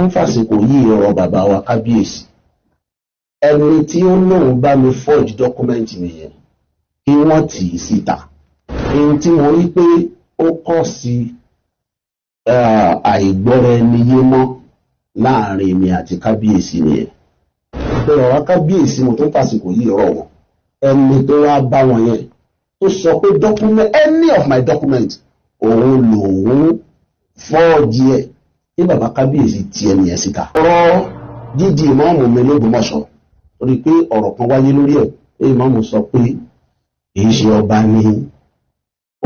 ń fàsìkò yìí ọ̀rọ̀ bàbá wa kábíyèsí ẹni tí ó lóun bá mi forge document nìyẹn kí wọ́n tì í síta èyí tí mo rí pé ó kọ́ sí àìgbọ́ra ẹni yé mọ́ láàrin mi àti kábíyèsí nìyẹn ọ̀rọ̀ wa kábíyèsí mo tó ń fàsìkò yìí ọ̀rọ̀ wọn ẹni tó wá bá wọn yẹn tó sọ pé document any of my document òun lòun fọ́ọ̀jì ẹ̀ ní bàbá kábíyèsí ti ẹni ẹ̀ síta. ọ̀rọ̀ jíjí ìmáàmù mi l'Ógbómọ̀ṣọ́ torí pé ọ̀rọ̀ kan wáyé lórí ẹ̀ pé ìmáàmù sọ pé kìí ṣe ọba ní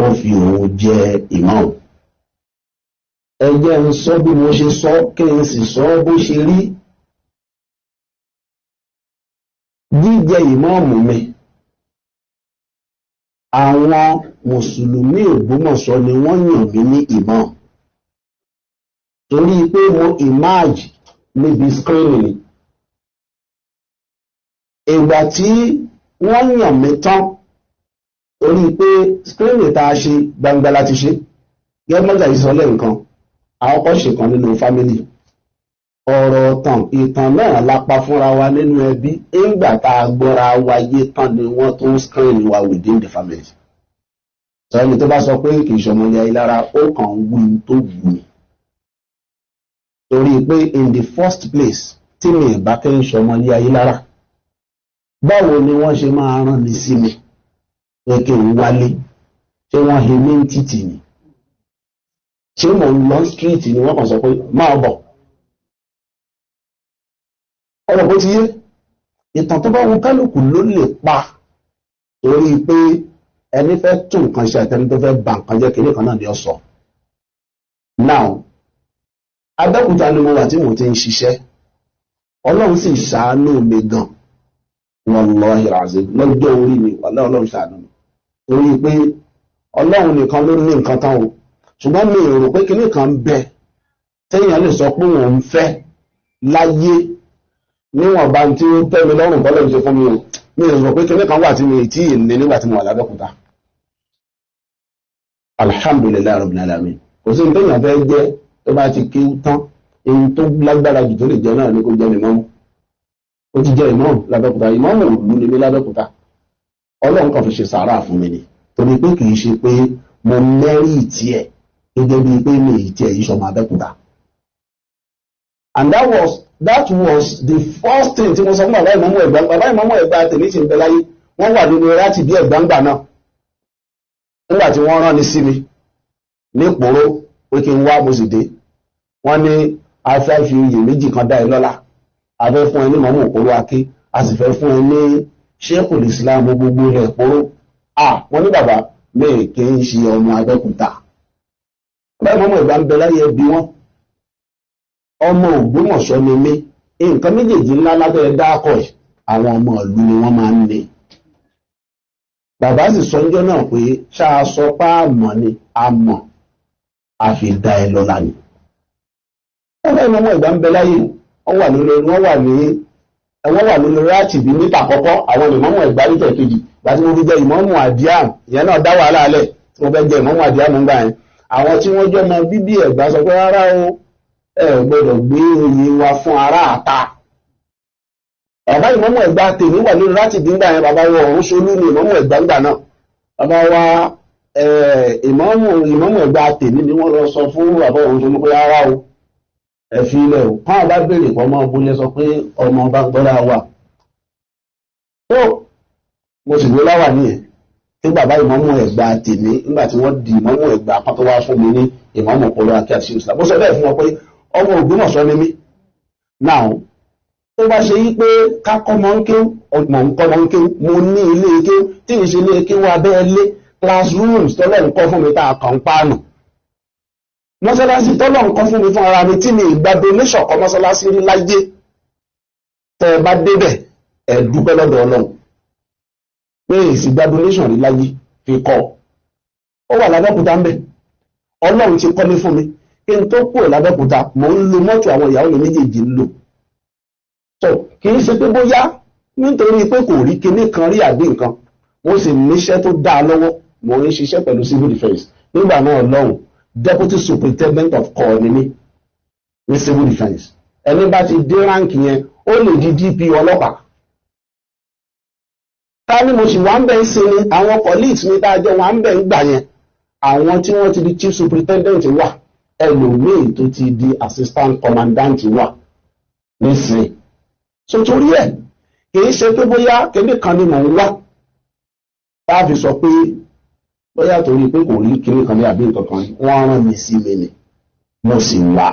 ó fi òun jẹ ìmáàmù. ẹ jẹ́ ń sọ bí mo ṣe sọ kí n sì sọ bó ṣe rí. jíjẹ ìmáàmù mi àwọn mùsùlùmí Ògbómọ̀ṣọ́ ni wọ́n yàn mí ní ìmáàmù torí pé mo emerge níbi screening ìgbà tí wọ́n yàn mí tán torí pé screening tá a ṣe gbangba láti ṣe gẹ́gbọ́njà ìsọlẹ̀ nǹkan àwọn kan ṣe kan nínú family ọ̀rọ̀ ìtàn náà lápá fúnra wa nínú ẹbí ìgbà tá a gbọ́ra wáyé tán ni wọ́n tó ń screen wa within the family sọ ẹni tó bá sọ pé kì í ṣọmọ ilé ayé lára ó kàn ń wí tó wù mí torí pé in the first place tí mi ìbá kẹ́ ń ṣọmọ ilé ayé lára báwo ni wọ́n ṣe máa rán mi sí mi pé kí n wálé ṣé wọ́n he mí ń títì ni ṣé mò ń lọ street ni wọ́n kàn sọ pé máa bọ̀ ọ̀rọ̀ bó ti yé ìtàn tó bá wọn kálukú ló lè pa torí pé ẹni fẹ́ tún nǹkan ṣe àtẹni tó fẹ́ bà nǹkan jẹ́ kiri kan náà ni ó sọ. now Abẹ́òkúta ni mo wà tí mo ti ń ṣiṣẹ́ Ọlọ́run sì ṣàánú mi gan wallahi alazim lọ́jọ́ orí mi wàlá Ọlọ́run ṣàánú mi torí pé Ọlọ́run nìkan ló ní nǹkan tán o ṣùgbọ́n mi ò rò pé kinní kan ń bẹ téèyàn lè sọ pé òun fẹ́ láyé níwọ̀n bá tí ó tẹ́ mi lọ́rùn bọ́lọ̀ ṣe fún mi o mi ò rò pé kinní kan wà tí mi tí ì ní nígbà tí mo wà l'Abẹ́òkúta alhamdulillahi rabbil alamin kò sí ní téèyàn fẹ́ jẹ́ tó bá ti kí tán èyí tó lágbára jù tó lè jẹ náà ní kó jẹ́ ìmáàmù ó ti jẹ́ ìmáàmù l'Abẹ́òkúta ìmáàmù òlú ni mí l'Abẹ́òkúta Ọlọ́run kan fi ṣe sàárà fún mi ni torí pé kì í ṣe pé mo mẹ́rí ìtì ẹ̀ gẹ́gẹ́ bíi pé mi ìtì ẹ̀ yìí ṣọmọ Abẹ́òkúta and that was the first thing tí mo sọ fún bàbá ìmáàmù Ẹ̀gbá tèmi ti ń bẹ láyé wọ́n wà nínú láti bí Ẹ̀gbá náà nígbà tí wọ́n rán ni sí mi ní ìpòró pé kí n wá mo sì dé wọ́n ní afẹ́ fi oyè méjì kan dá ẹ lọ́lá a fẹ́ fún ẹ ní mọ̀mú òpóró aké a sì fẹ́ fún ẹ ní Sheikhul Islam gbogbo ilẹ̀ ìpòró wọ́n ní bàbá mẹ́ẹ̀ kì í ṣe ọmọ Abẹ́òkúta báyìí mọ̀mú Ẹ̀gbá ń bẹ láyé ẹbí wọn ọmọ Ògbómọ̀ṣọ́ ni mí nǹkan méjèèjì ńlá lábẹ́ dákọ̀ ẹ̀ àwọn ọmọ ìlú ni wọ́n máa ń ní bàbá sì sọ níjọ́ náà pé ṣáà sọ páàmọ̀ ni a mọ̀ a fi dá ẹ lọ́lá ni ẹgbẹ́ ìmọ̀mú Ẹ̀gbá ń bẹ láyé wọ́n wà nínú ráàtì bí mítà àkọ́kọ́ àwọn ìmọ̀mú Ẹ̀gbá nítà kejì gbà tí mo fi jẹ ìmọ̀mú àdíàm ìyẹn náà dá wàhálà alẹ̀ tí mo fẹ́ jẹ ìmọ̀mú àdíàm ń gbà yẹn àwọn tí wọ́n jẹ́ ọmọ bíbí Ẹ̀gbá sọ pé rárá o ẹ gbọ́dọ̀ gbé oyè wa fún ará àta bàbá ìmọ̀mú Ẹ̀gbá tèmi wà nínú ráàtì bí ń gbà yẹn bàbá wa ọ̀run ṣolú ni ìmọ̀mú Ẹ̀gbá ń gbà náà bàbá wa ìmọ̀mú Ẹ̀gbá tèmi ni wọ́n lọ sọ fún bàbá ọ̀run ṣolú pé rárá o ẹ fi ilẹ̀ o kán bá béèrè pọ̀ ọmọ ọbúlé sọ pé ọmọ bá gbọ́dá wà tó mo sì ló láwà ní ẹ̀ tí bàbá ìmọ̀mú Ẹ̀gbá tèmi nígbà tí wọ́n di ìmọ̀mú Ẹ̀gbá kan tó wá fún mi ní ìmọ̀mú òpóró aké àti Islam mo sọ bẹ́ẹ̀ fún wọn pé ọmọ Ògbómọ̀ṣọ́ ni mí náà tó bá ṣe yí pé kákọ́ mọ́ ń kéw ọ̀gbọ̀n nǹkan mọ́ ń kéw mo ní ilé kéw tí ì ṣe ilé kéw abẹ́ẹ́lé classrooms tọ́lọ̀ nǹkan fún mi tá a kàn ń pàànù mọ́sálásí tọ́lọ̀ nǹkan fún mi fún ara mi tí mi ìgbà donation kọ́ mọ́sálásí rí láyé tẹ́ ẹ bá débẹ̀ ẹ dúpẹ́ lọ́dọ̀ Ọlọ́run pé ìsìgbà donation rí láyé fi kọ́ ó wà l'Abẹ́òkúta ń bẹ̀ Ọlọ́run ti kọ́lé fún mi kí n tó kúrò l'Abẹ́òkúta mò ń lo mọ́tò àwọn ìyàwó mi méjèèjì ń lò so kì í ṣe pé bóyá nítorí pé kò rí kinní kan rí àbí nǹkan mo sì níṣẹ́ tó dáa lọ́wọ́ mo ń ṣiṣẹ́ pẹ̀lú civil defence nígbà náà lọ́hùn deputy superintendent of corps ni mí ní civil defence ẹni bá ti dé ráǹkì yẹn ó lè di DP ọlọ́pàá. ká ní mo sì wá ń bẹ̀ ń sin ni àwọn colleagues mi tá a jọ wá ń bẹ̀ ń gbà yẹn àwọn tí wọ́n ti di chief superintendent wà ẹlòmíì tó ti di assistant commandant wà nísìnyí. so torí ẹ̀ kì í ṣe pé bóyá kíní kan ni mò ń wá tá a fi sọ pé bóyá torí pé kò rí kíní kan ní àbí nǹkan kan wọ́n rán mi sí mi ni mo sì wà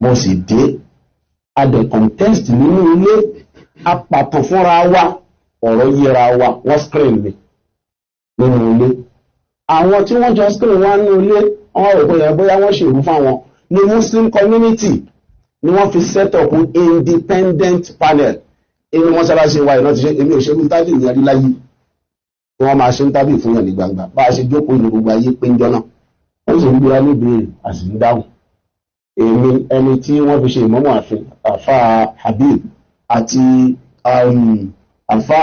mo sì dé a dẹ̀ contest nínú ilé apàtàn fúnra wa ọ̀rọ̀ yẹra wa wọ́n screen mi nínú ilé àwọn tí wọ́n jọ screen wa nínú ilé wọ́n rò bóyá wọ́n ṣèrú fáwọn ní Muslim community ni wọ́n fi set up independent panel inú mọ́sálásí wa ìrántí ṣe èmi ò ṣe tábìlì ní adíláyé tí wọ́n máa ṣe ń tábìlì fún yàn ní gbangba bá a ṣe jókòó ìlú gbogbo ayé pé ń jọ náà wọ́n sì ń gbéra ní ìbéèrè àti ń dáhùn èmi ẹni tí wọ́n fi ṣe ìmọ̀mọ́ àfin àfa Habib àti àfa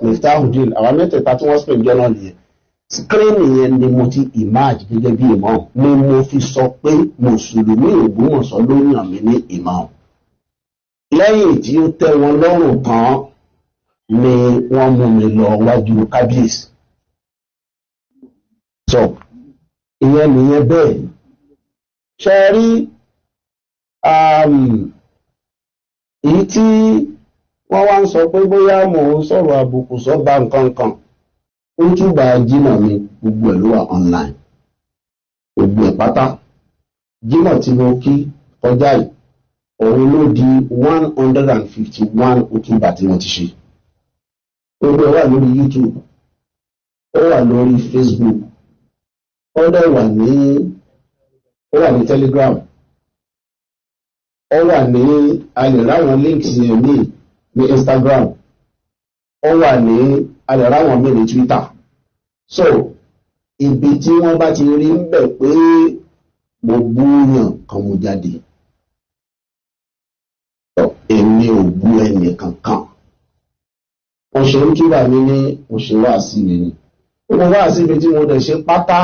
Miftahudeen àwọn mẹ́tẹ̀ẹ̀ta tí wọ́n spẹ̀ ń jọ náà nìyẹn screen yẹn ni mo ti emerge gẹ́gẹ́ bí imam ni mo fi sọ pé mùsùlùmí Ògbómọ̀ṣọ́ ló yàn mí ní imam lẹ́yìn tí ó tẹ́ wọn lọ́rùn tán ni wọ́n mú mi lọ wájú kábíyèsí so ìyẹn nìyẹn bẹ́ẹ̀ ṣe rí èyí tí wọ́n wá ń sọ pé bóyá mò ń sọ̀rọ̀ àbùkù sọ́ba nǹkan kan ó túbà jímọ̀ mi gbogbo ẹ̀ ló wà online gbogbo ẹ̀ pátá jímọ̀ tí mo kí kọjá yìí òun ló di 151 òtúbà tí wọ́n ti ṣe gbogbo ẹ̀ wà lórí YouTube ó wà lórí Facebook ó dẹ̀ wà ní Telegram ó wà ní alẹ́ráwọn links yẹn ní Instagram ó wà ní alẹ́ráwọn mi ní Twitter so ibi tí wọ́n bá ti rí ń bẹ̀ pé mo búyàn kan mo jáde èmi ò bú ẹnì kankan mo ṣe ń túbà mí ní mo ṣe wá sí mi ni mo wá sí ibi tí mo dẹ̀ ṣe pátá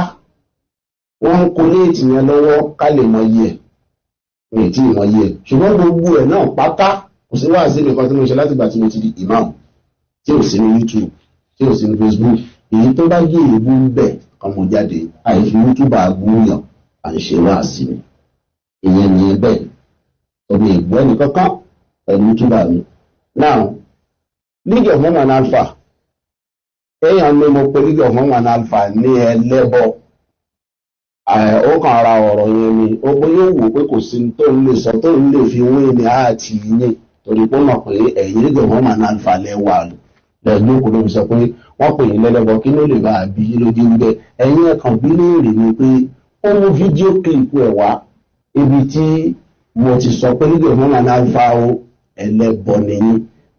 wọ́n ń kó léètì yẹn lọ́wọ́ ká lè mọ iye ẹ̀ mi tí ìmọ̀ iye ẹ̀ ṣùgbọ́n gbogbo ẹ̀ náà pátá kò sí wá sí nìkan tí mo ṣe láti ìgbà tí mo ti di imam tí ò sí ní YouTube tí ò sí ní Facebook èyí tó bá yé ìbú ń bẹ̀ ọmọ jáde àìfi YouTube àgúnyàn à ń ṣe wá sí mi ìyẹn nìyẹn bẹ́ẹ̀ ọmọ ìgbọ́ ẹnì kankan pẹ̀lú YouTube mi now League of Mormon Alpha èèyàn ní mo pe League of Mormon Alpha ní ẹlẹ́bọ ó kàn ara ọ̀rọ̀ yẹn ni ó pé yóò wò pé kò sí tó ń lè sọ tó ń lè fi wé ní àti yín torí pé ó mọ̀ pé ẹ̀yin League of Mormon Alpha lẹ́wà lẹ́gbẹ́ òkú ló fi sọ pé wọ́n pè yín lẹ́lẹ́bọ kí ló lè bá a bí lójú ń bẹ ẹ̀yin ẹ̀kan bí léèrè ni pé ó mú fídíò kílìpù ẹ̀ wá ibi tí mo ti sọ pé League of Mormon Alpha ó ẹlẹ́bọ nìyí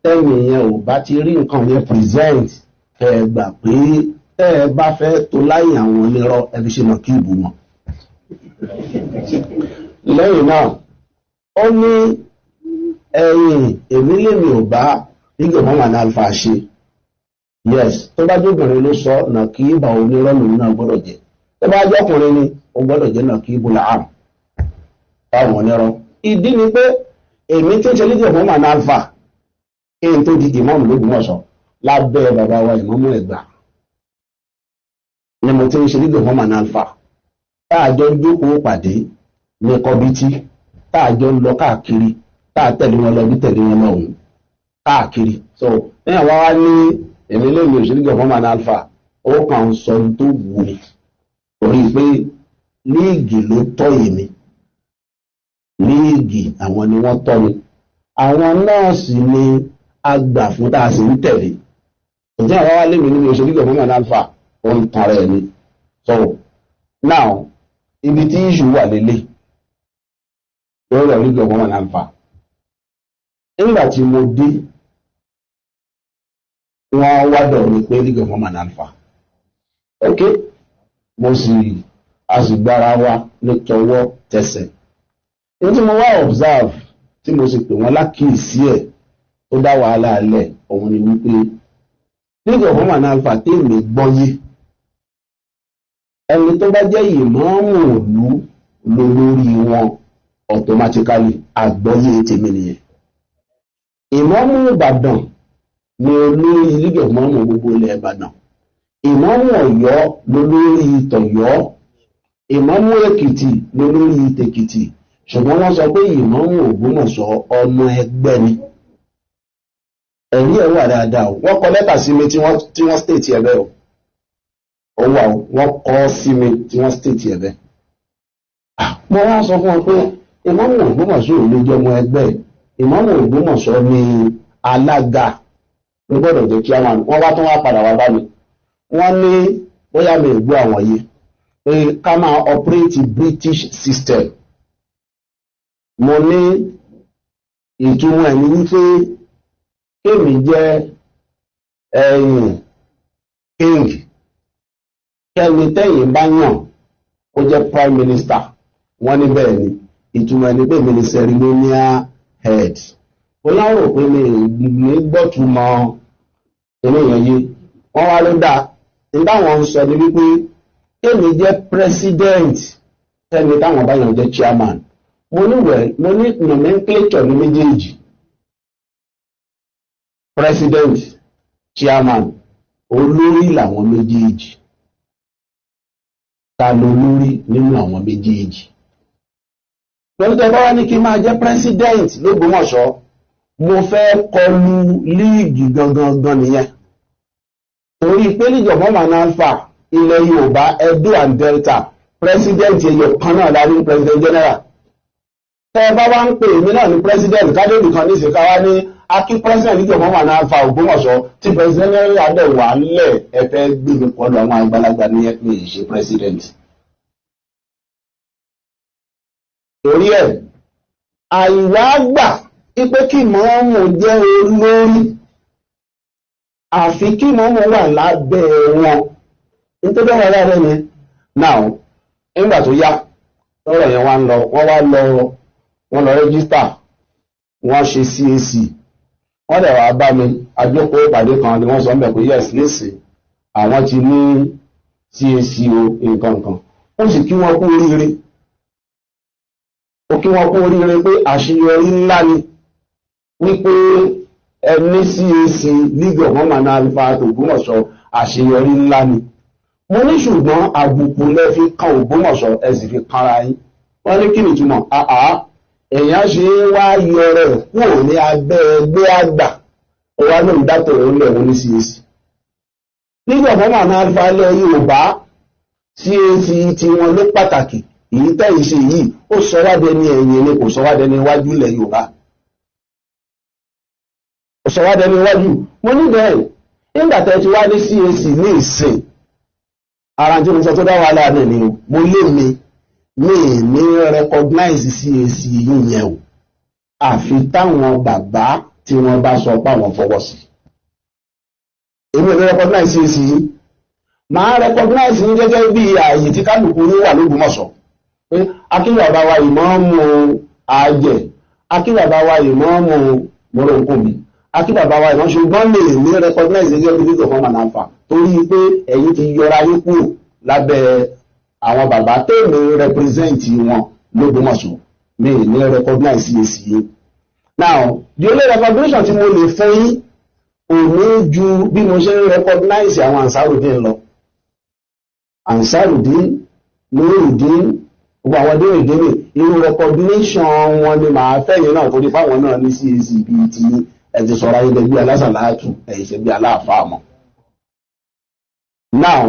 tẹ́mi yẹn ò bá ti rí nǹkan yẹn present ẹ gbà pé tẹ́ ẹ bá fẹ́ tó láyé àwọn onírọ́ ẹ fi ṣe mọ̀ kí ìbú wọn. lẹ́yìn náà ó ní èmi lèmi ò bá League of Mormon Alpha ṣe yes tó bá jókòrin ló sọ nà kí ìbà onírọ́ lòun náà gbọ́dọ̀ jẹ́ tó bá jọkùnrin ni ó gbọ́dọ̀ jẹ́ nà kí ìbú làám fáwọn onírọ́. ìdí ni pé èmi tí ń ṣe League of Mormon Alpha èyí tó di ìmọ̀mù l'Ógbómọ̀ṣọ́ lábẹ́ bàbá wa Ìmámù Ẹ̀gbá ni mo ti ń ṣe League of Mormon Alpha táàjọ ń jókòó pàdé ní kọbítí táàjọ ń lọ káàkiri táà tẹ̀lé wọn lọ bí tẹ̀lé wọn lọ́hùn káàkiri so lẹ́yìn àwa wá ní èmi lèmi ò ṣe League of Mormon Alpha ó kàn ń sọ tó wù mí torí pé líìgì ló tọ́ èmi líìgì àwọn ni wọ́n tọ́ mi àwọn nọ́ọ̀sì ni agbà fún tá a sì ń tẹ̀lé ǹjẹ́ àwọn wá lémi nínú ìṣèlú League of Mormon Alpha ó ń tan rẹ̀ ni so now ibi tí ìṣù wà lélẹ̀ lórí ọ̀rọ̀ League of Mormon Alpha nígbà tí mo dé wọ́n wá dọ̀ mí pé League of Mormon Alpha ok mo sì àsìgbára wa ní tọwọ́ tẹsẹ̀ ní tí mo wá observe tí mo sì pè wọ́n lákìísí ẹ̀ tó dá wàhálà alẹ́ òun ni wípé League of Mormon Alpha tèmi gbọ́yé ẹni tó bá jẹ́ ìmáàmù òlú lórí wọn automatically àgbọ́yé tèmi nìyẹn. Ìmáàmù Ìbàdàn ni olórí League of Ìmáàmù gbogbo ilẹ̀ Ìbàdàn. Ìmáàmù Ọ̀yọ́ lolórí tọ̀yọ́. Ìmáàmù Èkìtì lolórí tèkìtì. Ṣùgbọ́n wọ́n sọ pé Ìmáàmù Ògbómọ̀ṣọ́ ọmọ ẹgbẹ́ ni. Ẹ̀rí ẹ̀ wà dáadáa o. Wọ́n kọ lẹ́tà sí mi tí wọ́n state ẹ̀ bẹ́ẹ̀ o. Ó wà o, wọ́n kọ sí mi tí wọ́n state ẹ̀ bẹ́ẹ̀. Mo wá sọ fún wọn pé Ìmáàmù Ògbómọ̀ṣọ́ ò lè jẹ́ ọmọ ẹgbẹ́. Ìmáàmù Ògbómọ̀ṣọ́ ni alága ló gbọ́dọ̀ jẹ́ kí àwọn wọ́n wá tún wá padà wá bá mi. Wọ́n ní bóyá mi ò gbọ́ àwọn yìí pé ká máa operate British system. Mo ní ìtumọ̀ ẹ̀ ní wípé kéèmì jẹ́ king kẹ́mi tẹ́yìn bá yàn kó jẹ́ prime minister. Wọ́n ní bẹ́ẹ̀ ni ìtumọ̀ ẹ̀ ní pé mi ní ceremonial head. Ó láwọ̀ pé mi ní gbọ́túmọ̀ ènìyàn yìí. Wọ́n wá ló dáa nígbà wọn ń sọ ní wípé kéèmì jẹ́ president kẹ́mi táwọn bá yàn jẹ́ chairman. Mo ní nomenclature ní méjèèjì. President, chairman, olórí làwọn méjèèjì. Ta ló lórí nínú àwọn méjèèjì? Pẹ̀lú tẹ́ bá wá ní kí máa jẹ́ president l'Ógbómọ̀ṣọ́, mo fẹ́ kọlu líìgì gangan nìyẹn. Torí pé League of Ìmáàmù and Alpha ilẹ̀ Yorùbá Edo and Delta president èyàn kan náà lárí president general. Tẹ́ bá wá ń pè mí náà ní president kádébì kan ní ìsìnká wá ní akí president League of Ìmáàmù and Alpha Ògbómọ̀ṣọ́ tí president general adẹ̀ wà ńlẹ̀ ẹ̀fẹ́ gbígbé pọ̀lú àwọn àgbàlagbà ní ẹ̀pẹ́ ìṣe president. Torí ẹ̀ àìwá gbà ipé kí mọ́mù jẹ́ olórí àfi kí mọ́mù wà lábẹ́ wọn nítorí wọ́n lábẹ́ yẹn. Now nígbà tó yá lọ́rọ̀ yẹn wọ́n lọ rẹ́gísítà wọ́n ṣe CAC wọ́n dẹ̀ wá bá mi àjókòó ìpàdé kan ni wọ́n sọ mẹ́ pé yes nísìn àwọn ti ní CAC o nǹkan ó sì kí wọ́n kú oríire. Ó kí wọ́n kú oríire pé àṣeyọrí ńlá ni wípé ẹni CAC League of Ìmáàmù and Alpha Ògbómọ̀ṣọ́ àṣeyọrí ńlá ni. Mo ní ṣùgbọ́n àbùkù lẹ fi kan Ògbómọ̀ṣọ́ ẹ sì fi kanra yín. Wọ́n ní kí ni túmọ̀ èèyàn ṣe wá yọ rẹ̀ kúrò ní abẹ́ ẹgbẹ́ àgbà ó wá lóun dátọ̀ rẹ̀ ńlẹ̀ wọn ní CAC. League of Ìmáàmù and Alpha ilẹ̀ Yorùbá CAC tí wọn ló pàtàkì èyí tẹ́yìn ṣe yìí ó sọ wá dẹni ẹ̀yìn ni kò sọ wá dẹni iwájú ilẹ̀ Yorùbá. Ó sọ wá dẹni iwájú. Mo ní bẹ́ẹ̀ nígbà tẹ́ ti wá ní CAC ní ìsìn ara tí mo sọ tó dá wà láàrin ni mo lé mi ní recognize CAC yìí yẹn o àfi táwọn bàbá tí wọ́n bá sọ pé àwọn fọwọ́ sí. Èmi ò ní recognize CAC yìí máa recognize ní gẹ́gẹ́ bí ààyè tí kálukú ní wà l'Ógbómọ̀ṣọ́. Akínbàbá wa ìmáàmù Àjẹ́, akínbàbá wa ìmáàmù Mọ́rọ̀kùnbí, akínbàbá wa ìmáàmù ṣùgbọ́n lè ní recognize gẹ́gẹ́ bí League of Ìmáàmù and Alpha torí pé ẹ̀yin ti yọra yín kúrò lábẹ́ àwọn bàbá tèmi represent wọn l'Ógbómọ̀ṣọ́ mi ní recognize CAC yìí. Now the only recognition tí mo lè fún yín ò ní ju bí mo ṣe ń recognize àwọn Ansarudeen lọ. Ansarudeen, Nurudeen, gbogbo àwọn dé èdè ní irú recognition wọn ni màá fẹ́yìn náà torí fáwọn náà ní CAC bíi ti ẹ ti sọ̀rọ̀ ayé bí alásàlátù ẹ̀yìn ṣe bí aláàfáà mọ́. Now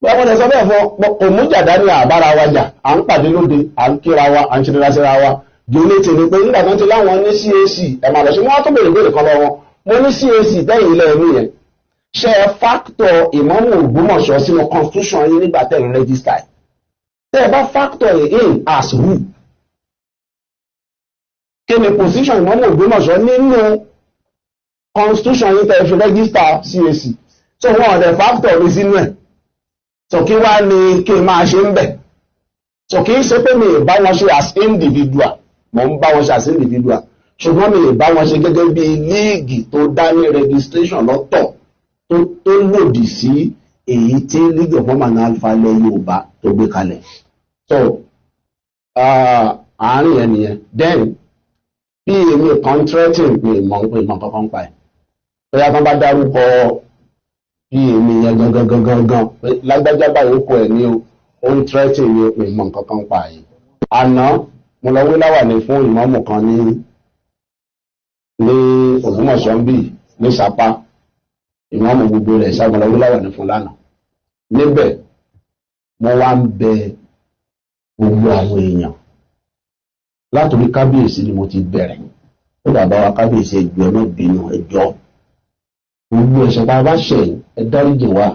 wọ́n lè sọ bẹ́ẹ̀ fọ́ kò mú jàdá ní àbára wa jà à ń pàdé lóde à ń kíra wa à ń ṣe síra wa jòlétè ni pé nígbà tó ti láwọn ní CAC ẹ̀ máa lọ sí wọ́n tó bèrè ìbéèrè kan lọ́wọ́ mo ní CAC tẹ́yìn ilẹ̀ ẹ̀mí yẹn ṣe fáktọ̀ Ìmáàmù Ògbómọ̀ṣọ́ sínú constitution yín nígbà tẹ́yìn rẹ́gísítà tẹ́ ẹ bá factor in as who kí ni position Ìmáàmù Ògbómọ̀ṣọ́ nínú constitution yìí tẹ́ fi register CAC so wọ́n ọ̀dẹ̀ factor mi sínú ẹ̀ so kí wá ní kí n máa ṣe ń bẹ̀ so kì í ṣe pé mi ì bá wọn ṣe as individual mo ń bá wọn ṣe as individual ṣùgbọ́n mi ì bá wọn ṣe gẹ́gẹ́ bí líìgì tó dá ní registration lọ́tọ̀ tó lòdì sí èyí tí League of Ìmáàmù and Alpha ilẹ̀ Yorùbá tó gbé kalẹ̀. So àárín ẹ̀ nìyẹn. Then bí èmi kan threatening pé ìmọ̀ kankan pa ẹ̀ bóyá kan bá dárúkọ bí èmi yẹn gangan pé lágbájá báyìí ó kọ ẹ̀ ní ó ń threatening ní pé ìmọ̀ kankan pa ẹ̀. Àná mo lọ wé láwàní fún ìmáàmù kan ní Ògbómọ̀ṣọ́ ń bì ní Sapa, ìmáàmù gbogbo rẹ̀ ṣàgbọ́n lọ wé láwàní fún lánàá. Níbẹ̀ mo wá ń bẹ gbogbo àwọn èèyàn látòrí kábíyèsí ni mo ti bẹ̀rẹ̀ ó bàbá wa kábíyèsí ẹjọ́ ẹ má bínú ẹjọ́ gbogbo ẹ̀ṣẹ̀ bá bá ṣẹ̀ ẹ dáríjì wá,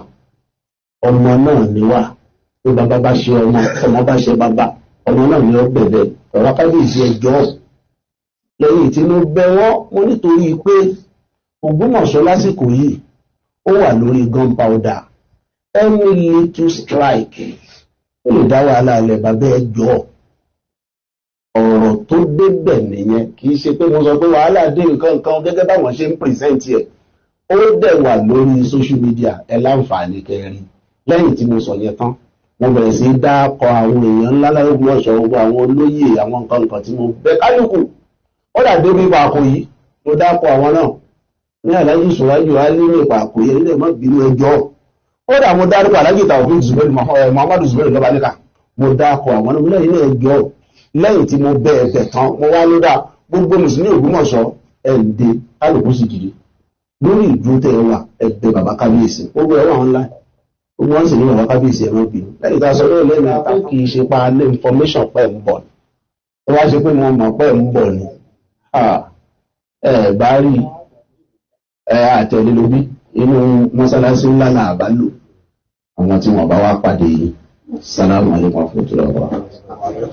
ọmọ náà ni wá, pé bàbá bá ṣe ọmọ bá ṣe bàbá, ọmọ náà ni ó bẹ̀bẹ̀ ọ̀rọ̀ kábíyèsí ẹjọ́. Lẹ́yìn tí mo bẹ̀ wọ́n mo nítorí pé Ògbómọ̀ṣọ́ lásìkò yìí ó wà lórí gunpowder, any little strike ó lè dá wàhálà alẹ́ bàbá ẹjọ́. Ọ̀rọ̀ tó débẹ̀ nìyẹn, kì í ṣe pé mo sọ pé wàhálà dé nǹkan gẹ́gẹ́ báwọn ṣe ń pìrìsẹ́ǹtì ẹ̀. Ó dẹ̀ wà lórí social media ẹ láǹfààní kẹrin. Lẹ́yìn tí mo sọ yẹn tán mo bẹ̀rẹ̀ sí dákọ̀ àwọn èèyàn ńlá l'Ógbómọ̀ṣọ́, gbogbo àwọn olóyè àwọn nǹkan tí mo bẹ̀ kálukú. Ó dà dé bí Ìpàkò yìí mo dákọ̀ àwọn náà ní Aláàjì Sùrájù Alí ní Ìpàkò yìí nílẹ̀ mọ́ bínú ẹjọ́. Ó dà mo dárúkọ Aláàjì Tàòfíìk Zubairu Muhammadu Zubairu Lọ́balẹ́kà mo dákọ̀ àwọn náà nílẹ̀ ilé ẹjọ́. Lẹ́yìn tí mo bẹ̀ ẹ̀bẹ̀ tán mo wá lódà gbogbo mùsùlùmí Ògbómọ̀ṣọ́ ẹ̀ǹdẹ kálukú sì dìde lórí ìdúró tẹ̀ wà ẹ̀bẹ̀ bàbá kábíyèsí gbogbo ẹ̀wọ̀n ńlá gbogbo wọn sì ní bàbá kábíyèsí ẹ̀rọ bínú. Lẹ́yìn tá a sọ lórí lẹ́nu àtà kì í ṣe pa alẹ́ information pẹ̀ ń bọ̀ ni ó wá ṣe pé mo mọ̀ pẹ̀ ń bọ̀ ni bá rí àtẹ̀lélóbí inú mọ́sálásí ńlá náà bá lò àwọn tí wọ́n bá wá pàdé yìí. Assalamu alaikum warahmatullahi wabarakatuh.